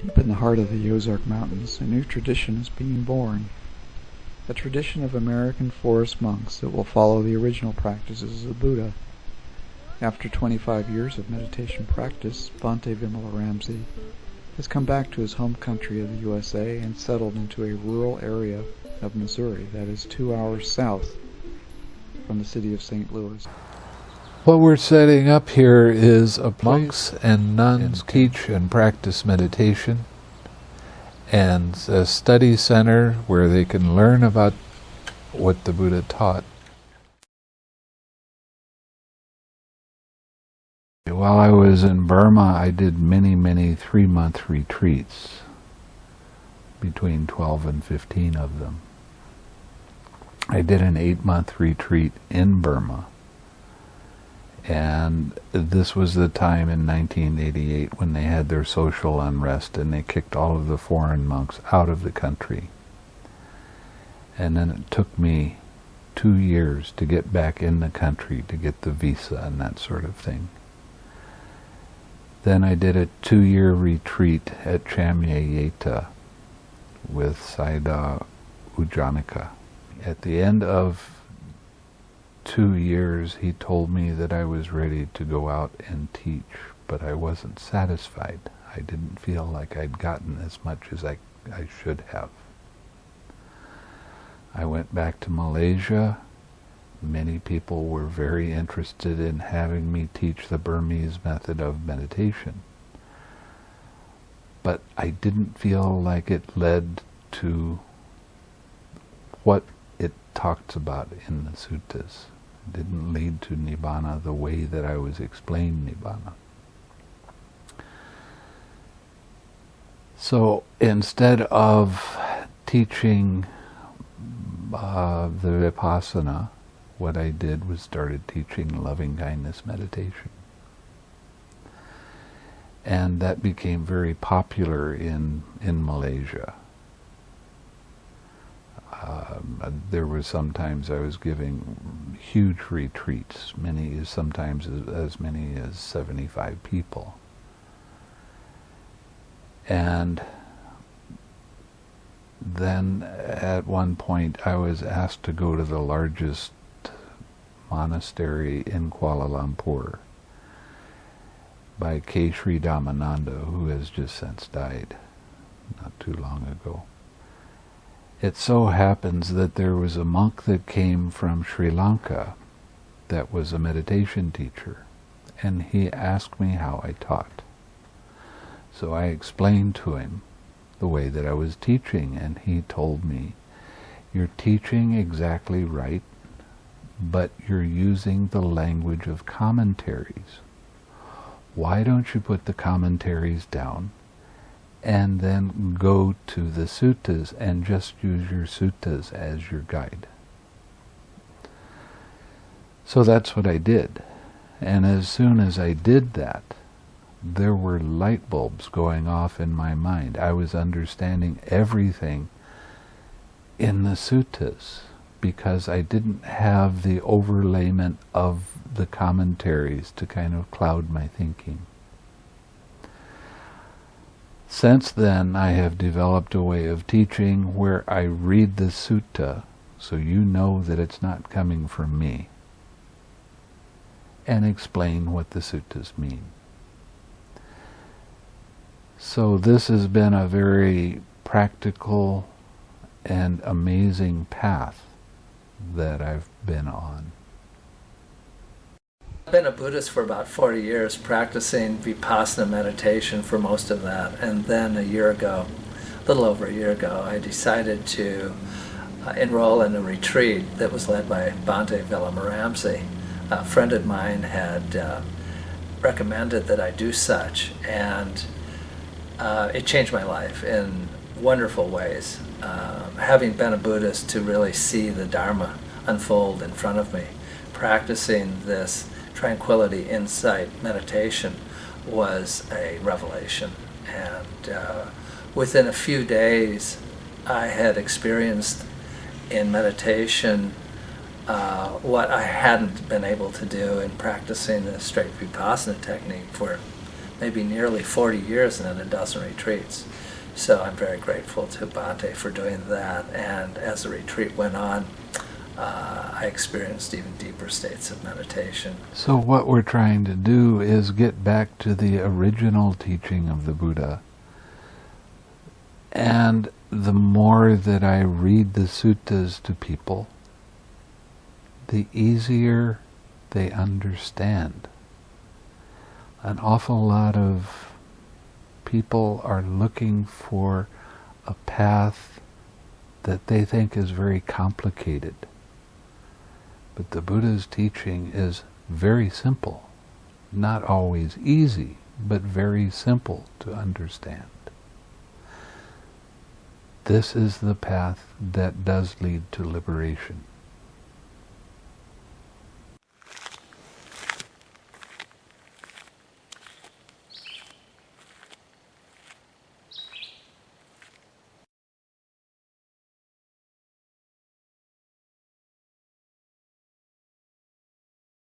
Deep in the heart of the Ozark Mountains, a new tradition is being born. A tradition of American forest monks that will follow the original practices of Buddha. After 25 years of meditation practice, Bhante Vimalaramsi has come back to his home country of the USA and settled into a rural area of Missouri that is 2 hours south from the city of St. Louis. What we're setting up here is a monks and nuns teach and practice meditation, and a study center where they can learn about what the Buddha taught. While I was in Burma, I did many 3-month retreats, between 12 and 15 of them. I did an 8-month retreat in Burma. And this was the time in 1988 when they had their social unrest and they kicked all of the foreign monks out of the country. And then it took me 2 years to get back in the country to get the visa and that sort of thing. Then I did a 2-year retreat at Chamyayeta with Sayadaw Ujjanika. At the end of 2 years, he told me that I was ready to go out and teach, but I wasn't satisfied. I didn't feel like I'd gotten as much as I should have. I went back to Malaysia. Many people were very interested in having me teach the Burmese method of meditation. But I didn't feel like it led to what it talks about in the suttas. It didn't lead to Nibbana the way that I was explained Nibbana. So instead of teaching the Vipassana, what I did was started teaching loving-kindness meditation. And that became very popular in Malaysia. There were sometimes I was giving huge retreats, sometimes as many as 75 people. And then at one point I was asked to go to the largest monastery in Kuala Lumpur by K. Sri Dhammananda, who has just since died not too long ago. It so happens that there was a monk that came from Sri Lanka that was a meditation teacher, and he asked me how I taught. So I explained to him the way that I was teaching, and he told me, "You're teaching exactly right, but you're using the language of commentaries. Why don't you put the commentaries down and then go to the suttas and just use your suttas as your guide?" So that's what I did. And as soon as I did that, there were light bulbs going off in my mind. I was understanding everything in the suttas because I didn't have the overlayment of the commentaries to kind of cloud my thinking. Since then, I have developed a way of teaching where I read the sutta so you know that it's not coming from me, and explain what the suttas mean. So this has been a very practical and amazing path that I've been on. I've been a Buddhist for about 40 years, practicing Vipassana meditation for most of that. And then a little over a year ago, I decided to enroll in a retreat that was led by Bhante Vimalaramsi. A friend of mine had recommended that I do such, and it changed my life in wonderful ways. Having been a Buddhist, to really see the Dharma unfold in front of me, practicing this tranquility, insight, meditation was a revelation. And within a few days, I had experienced in meditation what I hadn't been able to do in practicing the straight Vipassana technique for maybe nearly 40 years and in a dozen retreats. So I'm very grateful to Bhante for doing that. And as the retreat went on, I experienced even deeper states of meditation. So what we're trying to do is get back to the original teaching of the Buddha. And the more that I read the suttas to people, the easier they understand. An awful lot of people are looking for a path that they think is very complicated. But the Buddha's teaching is very simple. Not always easy, but very simple to understand. This is the path that does lead to liberation.